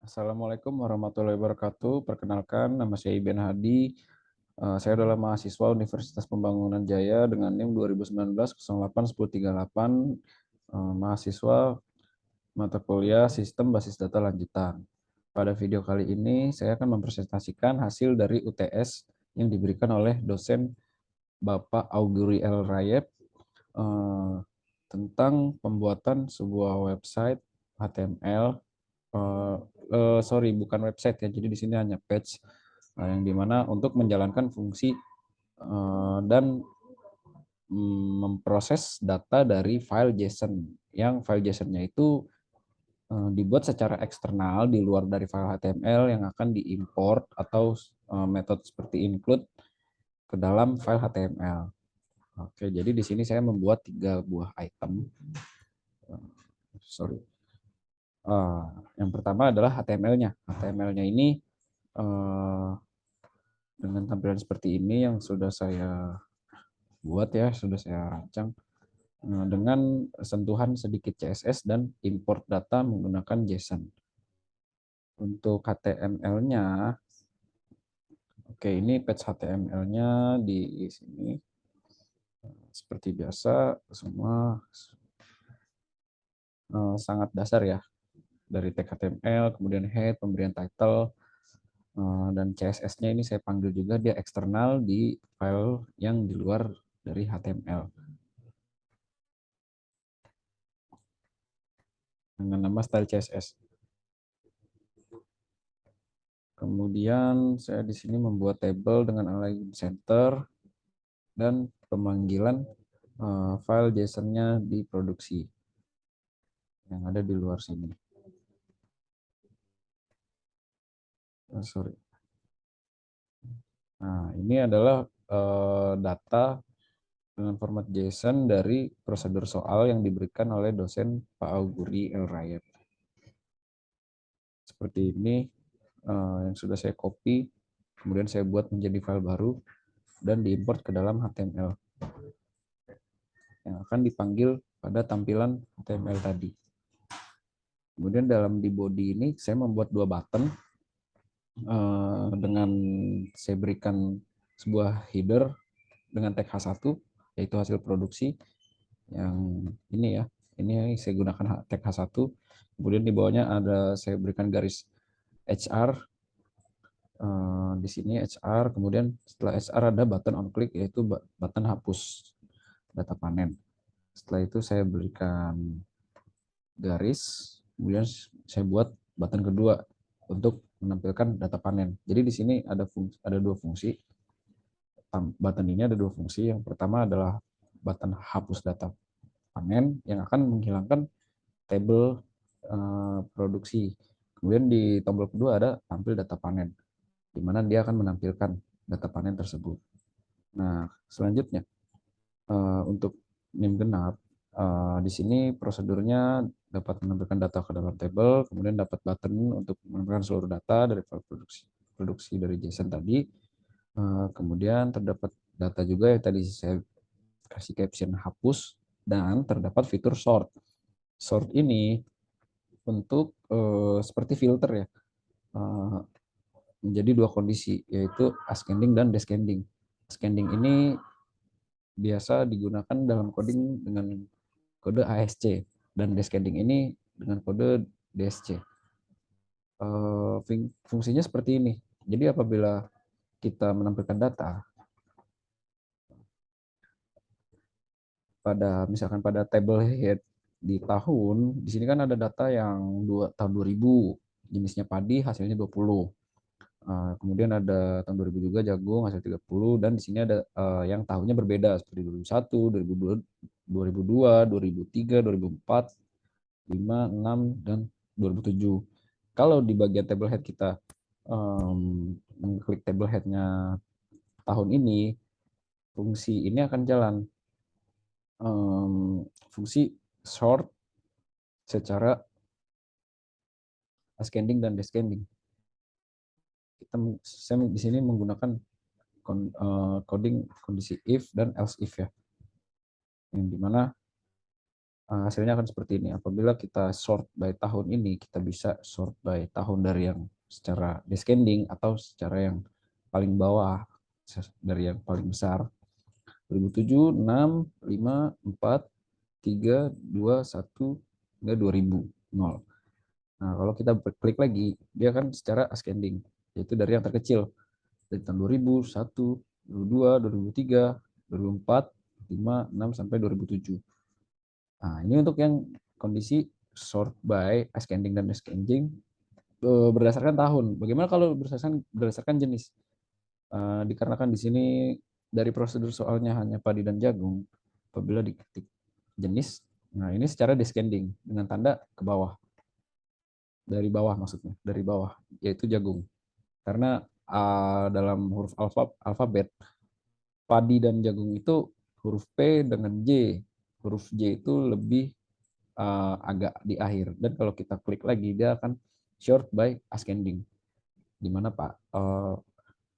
Assalamualaikum warahmatullahi wabarakatuh. Perkenalkan, nama saya Iben Hadi. Saya adalah mahasiswa Universitas Pembangunan Jaya dengan NIM 2019-08-1038, mahasiswa mata kuliah Sistem Basis Data Lanjutan. Pada video kali ini, saya akan mempresentasikan hasil dari UTS yang diberikan oleh dosen Bapak Auguri L. Rayep tentang pembuatan sebuah website HTML. Sorry, bukan website ya, jadi di sini hanya page yang dimana untuk menjalankan fungsi dan memproses data dari file JSON, yang file JSON-nya itu dibuat secara eksternal di luar dari file HTML yang akan diimport atau metode seperti include ke dalam file HTML. Oke, jadi di sini saya membuat 3 buah item. Sorry. Yang pertama adalah HTML-nya. HTML-nya ini dengan tampilan seperti ini yang sudah saya buat ya, sudah saya rancang dengan sentuhan sedikit CSS dan import data menggunakan JSON. Untuk HTML-nya, oke, ini page HTML-nya di sini. Seperti biasa, semua sangat dasar ya. Dari tag HTML, kemudian head, pemberian title, dan CSS-nya ini saya panggil juga dia eksternal di file yang di luar dari HTML dengan nama style CSS. Kemudian saya di sini membuat table dengan align center dan pemanggilan file JSON-nya di produksi yang ada di luar sini. Sorry. Nah, ini adalah data dengan format JSON dari prosedur soal yang diberikan oleh dosen Pak Auguri L. Rayet. Seperti ini yang sudah saya copy, kemudian saya buat menjadi file baru dan diimport ke dalam HTML yang akan dipanggil pada tampilan HTML tadi. Kemudian dalam di body ini saya membuat 2 button dengan saya berikan sebuah header dengan tag H1 yaitu hasil produksi yang ini ya. Ini saya gunakan tag H1. Kemudian di bawahnya ada saya berikan garis HR. Di sini HR, kemudian setelah HR ada button on click yaitu button hapus data panen. Setelah itu saya berikan garis, kemudian saya buat button kedua untuk menampilkan data panen. Jadi di sini ada 2 fungsi. Button ini ada 2 fungsi. Yang pertama adalah button hapus data panen yang akan menghilangkan tabel produksi. Kemudian di tombol kedua ada tampil data panen, di mana dia akan menampilkan data panen tersebut. Nah, selanjutnya untuk NIM genap, di sini prosedurnya dapat menampilkan data ke dalam tabel, kemudian dapat button untuk menampilkan seluruh data dari file produksi dari JSON tadi. Kemudian terdapat data juga yang tadi saya kasih caption hapus, dan terdapat fitur sort. Sort ini untuk seperti filter ya, menjadi 2 kondisi, yaitu ascending dan descending. Ascending ini biasa digunakan dalam coding dengan kode ASC, dan descending ini dengan kode DSC. Fungsinya seperti ini. Jadi apabila kita menampilkan data misalkan pada table head di tahun, di sini kan ada data yang tahun 2000, jenisnya padi, hasilnya 20. Kemudian ada tahun 2000 juga jagung hasil 30, dan di sini ada yang tahunnya berbeda seperti 2001, 2002, 2003, 2004, 5, 6, dan 2007. Kalau di bagian table head kita mengklik table head-nya tahun ini, fungsi ini akan jalan. Fungsi sort secara ascending dan descending. Saya di sini menggunakan coding kondisi if dan else if ya, yang dimana hasilnya akan seperti ini. Apabila kita sort by tahun ini, kita bisa sort by tahun dari yang secara descending atau secara yang paling bawah dari yang paling besar. 2007, 6, 5, 4, 3, 2, 1, hingga 2000, 0. Nah, kalau kita klik lagi, dia kan secara ascending, yaitu dari yang terkecil. Dari tahun 2000, 1, 2002, 2003, 2004, 5, 6, sampai 2007. Nah, ini untuk yang kondisi sort by ascending dan descending berdasarkan tahun. Bagaimana kalau berdasarkan jenis? Dikarenakan di sini dari prosedur soalnya hanya padi dan jagung, apabila diketik jenis, nah ini secara descending dengan tanda ke bawah, dari bawah maksudnya, dari bawah, yaitu jagung. Karena dalam huruf alfabet, padi dan jagung itu huruf P dengan J. Huruf J itu lebih agak di akhir. Dan kalau kita klik lagi, dia akan short by ascending. Di mana Pak?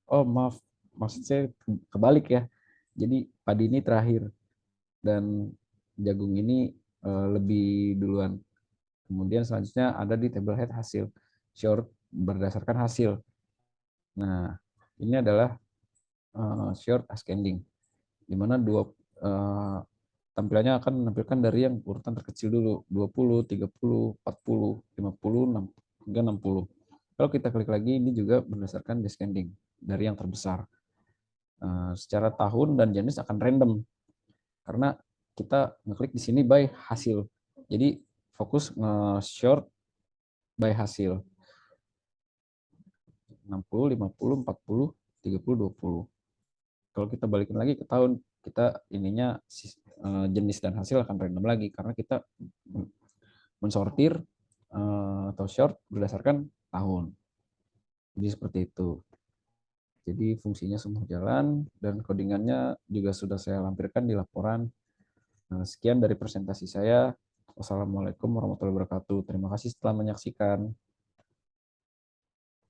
Oh maaf, maksud saya kebalik ya. Jadi padi ini terakhir dan jagung ini lebih duluan. Kemudian selanjutnya ada di table head hasil, short berdasarkan hasil. Nah, ini adalah short ascending, di mana tampilannya akan menampilkan dari yang urutan terkecil dulu, 20, 30, 40, 50, 6, hingga 60. Kalau kita klik lagi, ini juga berdasarkan descending, dari yang terbesar. Secara tahun dan jenis akan random, karena kita ngeklik di sini by hasil. Jadi fokus nge-short by hasil. 60, 50, 40, 30, 20. Kalau kita balikin lagi ke tahun, kita ininya jenis dan hasil akan random lagi karena kita mensortir atau short berdasarkan tahun. Jadi seperti itu. Jadi fungsinya semua jalan dan codingannya juga sudah saya lampirkan di laporan. Sekian dari presentasi saya. Wassalamualaikum warahmatullahi wabarakatuh. Terima kasih telah menyaksikan.